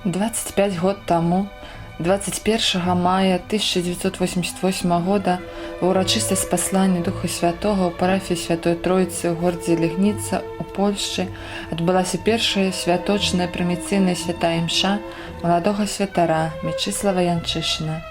25 год таму, 21 мая 1988 года ва ўрачыстае спасланне Духа Святога ў парафіі Святой Троіцы ў горадзе Лігніца у Польшчы адбылася першая святочная прыміцыйная святая імша маладога святара Мячыслава Янчышына.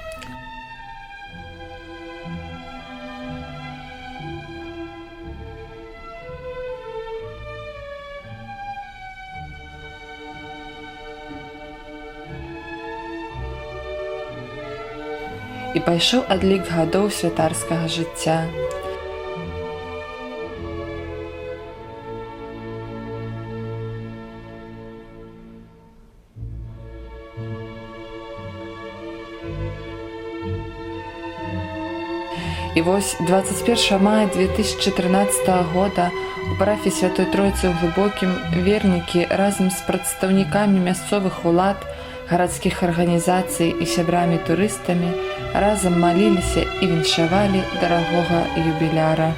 І пайшоў адлік гадоў святарскага жыцця. І вось 21 мая 2013 года у парафіі Святой Троіцы ў Глыбокім вернікі разам з прадстаўнікамі мясцовых улад, гарадскіх арганізацый і сябрамі-турыстамі разам маліліся і віншавалі дарагога юбіляра.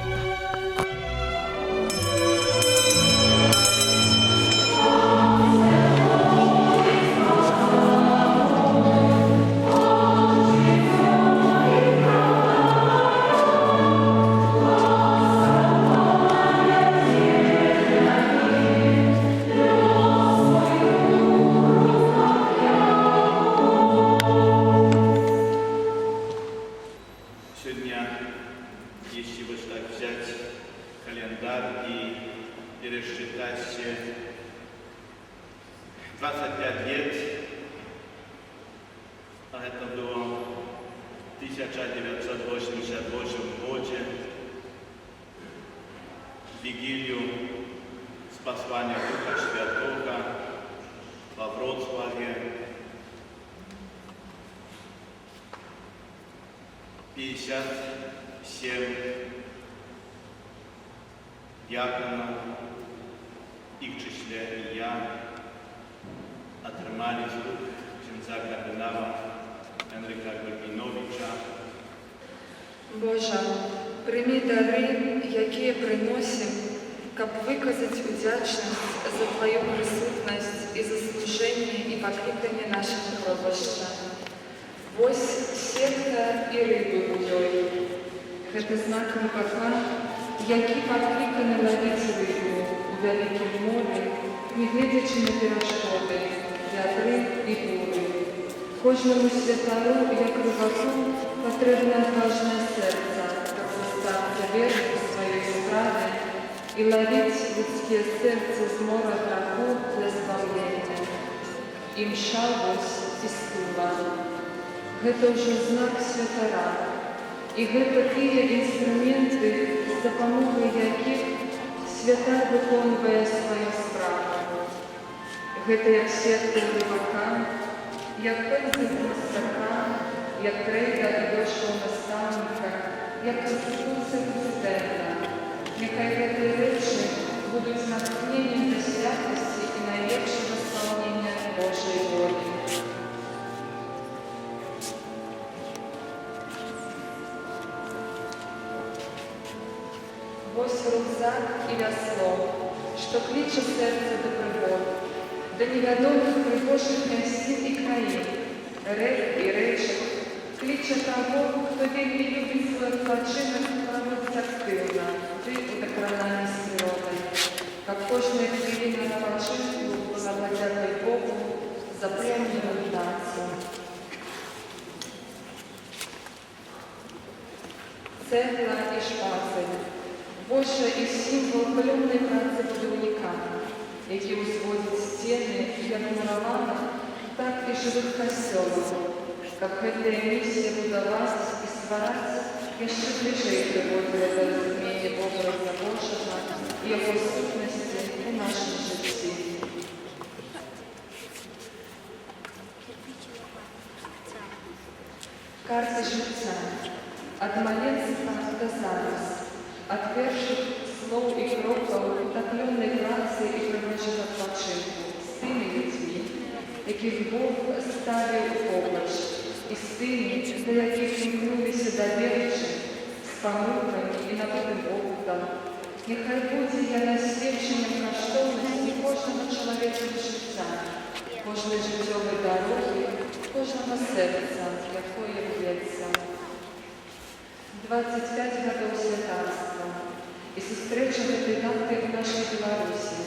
Если вот так взять календарь и пересчитать 25 лет, а это было в 1988 году, вигилию спасания Духа Святого во Вроцлаве, 57 диаконов, их числе и я, отримали з рук князя кардинала Енрика Горбіновича. Боже, прийми дари, які приносим, каб виказати удячність за Твою присутність і за служення і покликання нашого пробища. Вось сетка і риби у ёй. Гэта знак рыбака, які покликаны ловіць рыбу у вялікім морі, не глядячи на перашкоди, вятри і бури. Кожному святару, як рибаку, потрібне важне серце, каб зостатися вірним у своїй справі і ловить людське серце з мора граху для збавлення. Імша вось і стула. Гэта ўжо знак святара. І гэта тыя інструменты, з дапамогай якіх святар выконвае сваю справу. Гэта як сетка рыбака, як пензель мастака, як крэйда і дошка настаўніка, як канстытуцыя прэзідэнта. Няхай гэтыя рэчы будуць натхненнем да святасці і найлепшага спаўнення Божай волі. Вось рюкзак і вясло, што кліча сэрца да прыгод, да невядомых прыгожых мясцін і краін, рэк і рэчак, кліча таго, хто вельмі любіць свой адпачынак праводзіць актыўна, ты у дакрананні з прыродай, каб кожная хвіліна адпачынку была падзякай Богу за плённую працу. Цэгла і шпацель. Божа і сімвол плённай працы будаўніка, які ўзводзіць сцены як мураванах, так і жывых касцёлаў, каб гэтая місія будаваць і ствараць яшчэ бліжэй прыводзіла да разумення вобраза Божага і яго сутнасці ў нашым жыцці. Карта жыцця. Ад маленства да зараз. Ад першых слоў і крокаў утаплёнай працы і прыгожага адпачынку з тымі людзьмі, якіх Бог ставіў побач, і з тымі, да якіх імкнуліся даверчы, з памылкамі і набытым опытам. Няхай будзе яна сведчаннем каштоўнасці кожнага чалавечага жыцця, кожної життєвої дороги, кожного серця, якої б'ється. 25 років святарства і зустрічати дати в нашій Білорусі.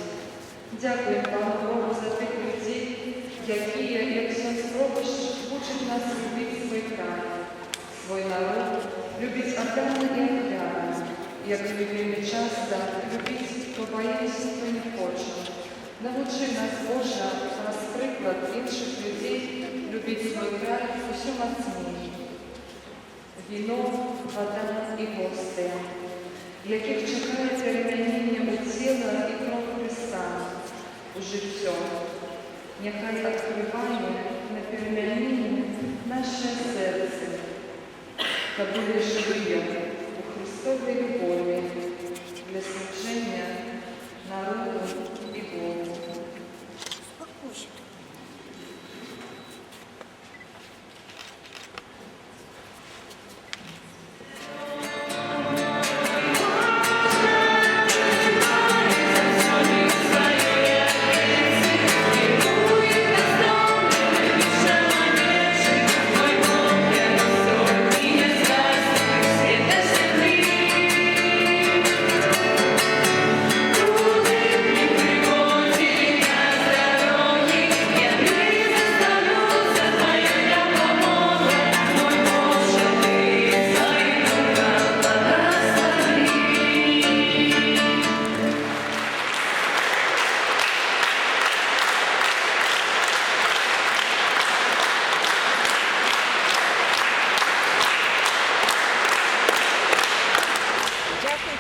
Дякую Пану Богу за тих людей, які, як Ксьондз Пробощ, учать нас любити свій край, свій народ, любити отдано і оглядно, як любили часто, любити, хто боїться, хто не хоче. Навчи нас, Боже, нас приклад інших людей любити свій край усю мацніше. Віно, вода і гости, яких чекає перемінення у тіла і кров Христа, у життя. Нехай відкриває на перемінення наше серце, та були живі у Христовій любові для служення народу і Богу.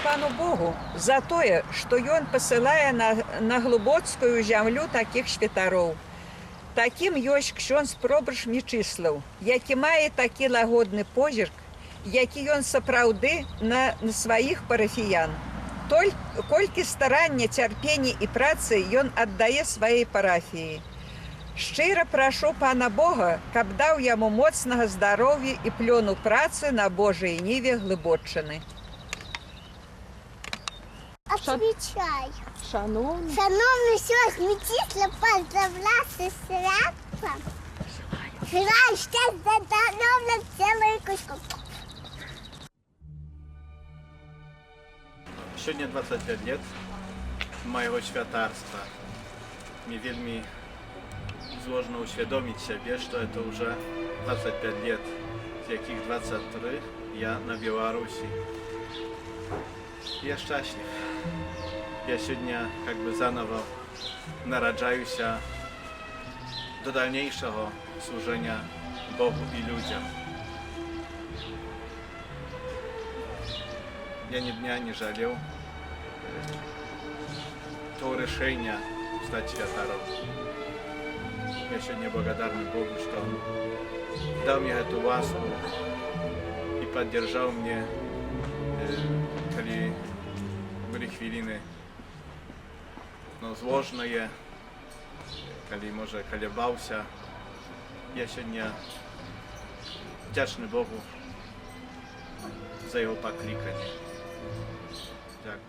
Пану Богу за тое, што Ён пасылае на глыбоцкую зямлю такіх святароў. Такім ёсць Ксьондз Пробощ Мечыслаў, які мае такі лагодны позірк, які ён сапраўды на сваіх парафіян. Колькі старання, цярпення і працы ён аддае сваёй парафіі. Шчыра прашу Пана Бога, каб даў яму моцнага здароўя і плёну працы на Божай ніве Глыбоччыны. Отвечай. Шановні, Шановний сьогодні Мечислав, поздравляю з святом. Желаю щастя, здоров'я, цілої кучку. Сегодня 25 лет моего святарства. Мне вельми сложно усведомить себе, что это уже 25 лет, з яких 23 я на Беларуси. Я счастлив. Я сегодня как бы заново нараджаюсь до дальнейшего служения Богу и людям. Я ни дня не жалел то решение стать святаром. Я сегодня благодарен Богу, что Он дал мне эту ласку и поддержал мне, коли были хвилины, но сложные, коли, може, колебался. Я сегодня вдячний Богу за Його покликання. Дякую.